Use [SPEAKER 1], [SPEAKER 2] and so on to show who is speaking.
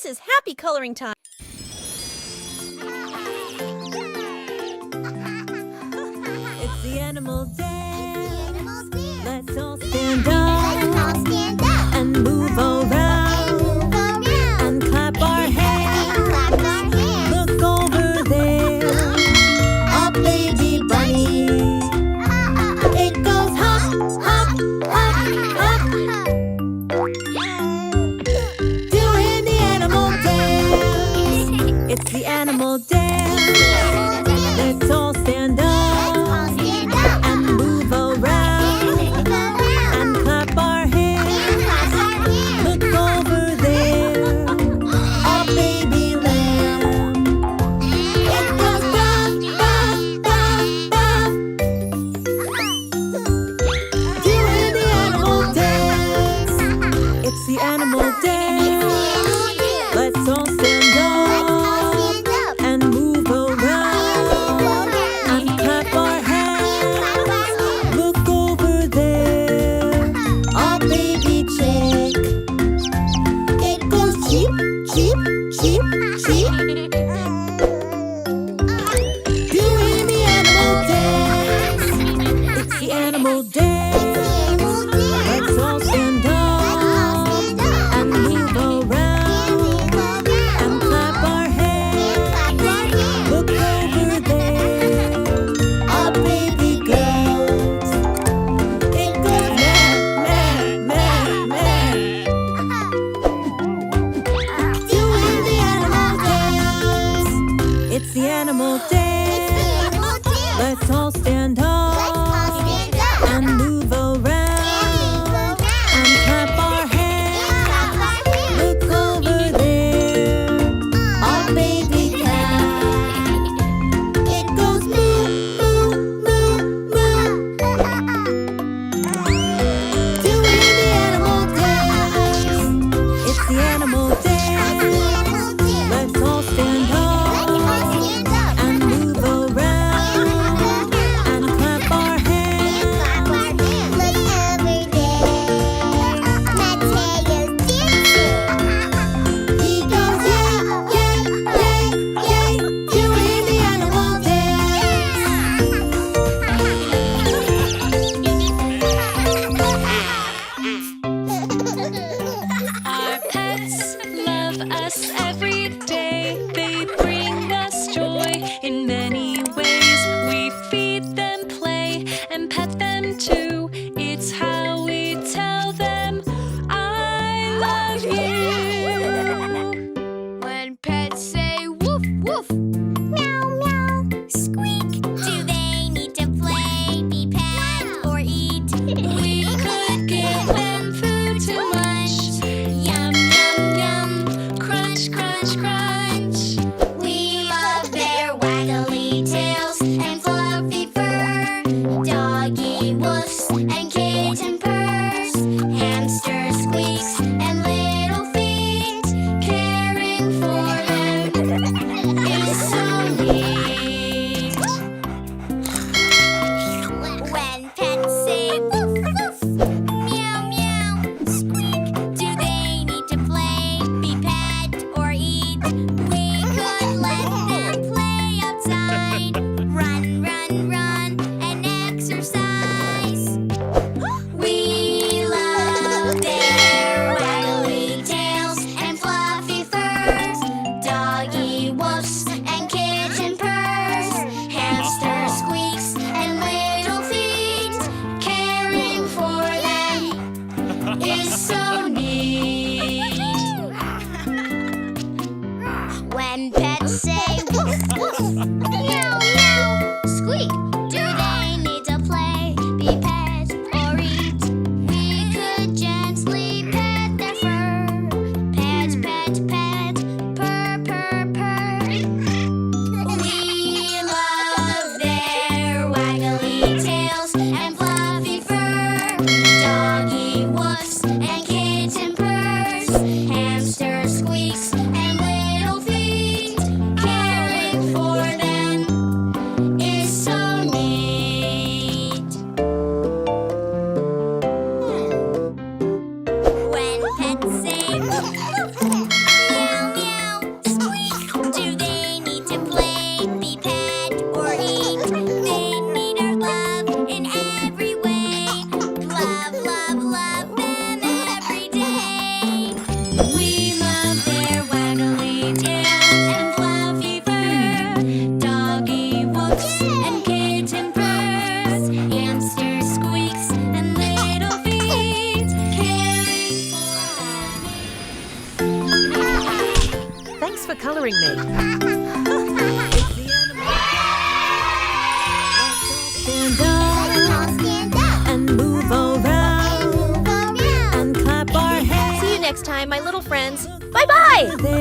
[SPEAKER 1] This is happy coloring time. It's the animal dance. Let's all stand up and move around and clap our hands. Look over there, a baby bunny. It goes hop, hop, hop, hop. Doing the animal dance. It's the animal dance. Let's all stand up and move around and clap our hands. Look over there, a baby lamb. It goes buff, buff, buff, buff. Doing the animal dance. It's the animal dance. Let's all stand up and move around and clap our hands. Look over there, a baby chick. It goes cheep, cheep, cheep, cheep. Doing the animal dance. It's the animal dance. Let's all stand up and move around and clap our hands. Look over there, a baby goat. It goes meh, meh, meh, meh. Doing the animal dance. It's the animal dance. Let's all stand up and move around and clap our hands. Look over there, a baby cat. It goes moo, moo, moo, moo. Doing the animal dance. It's the animal dance. Let's all stand up and move around and clap our hands.
[SPEAKER 2] Look over there, Mateo's dancing.
[SPEAKER 1] He goes yay, yay, yay, yay, doing the animal
[SPEAKER 3] Our pets love us every day. They bring us joy in many ways. We feed them, play, and pet them too. It's how we tell them, I love you.
[SPEAKER 2] When pets say woof woof, meow meow, squeak, do they need to play, be pet, or eat?
[SPEAKER 3] We could give them food to munch. Yum, yum, yum. Crunch, crunch, crunch.
[SPEAKER 2] We love their waggly tails and fluffy fur, doggy woofs and kitten purrs, hamster squeaks and little feet. Caring for them is so neat. When pets say woof woof, meow meow, squeak, do they need to play, be pet, or eat? We could let them play outside, run, run, run, and exercise. We love their waggly tails and fluffy furs, doggy woofs and kitten purrs, hamster squeaks and little feet. Caring for them is so neat. When pets say woof woof, meow meow, squeak, do they need to play, be pet, or eat? We could gently pet their fur, pet, pet, pet, purr, purr, purr. We love their waggly tails and fluffy fur, doggy woofs and kitten purrs, hamster squeaks and little feet. Caring for them
[SPEAKER 4] the coloring made?
[SPEAKER 1] Stand up
[SPEAKER 2] Stand up
[SPEAKER 1] and move around
[SPEAKER 2] and move around.
[SPEAKER 1] and clap our hands.
[SPEAKER 4] See you next time, my little friends. Bye-bye!
[SPEAKER 1] There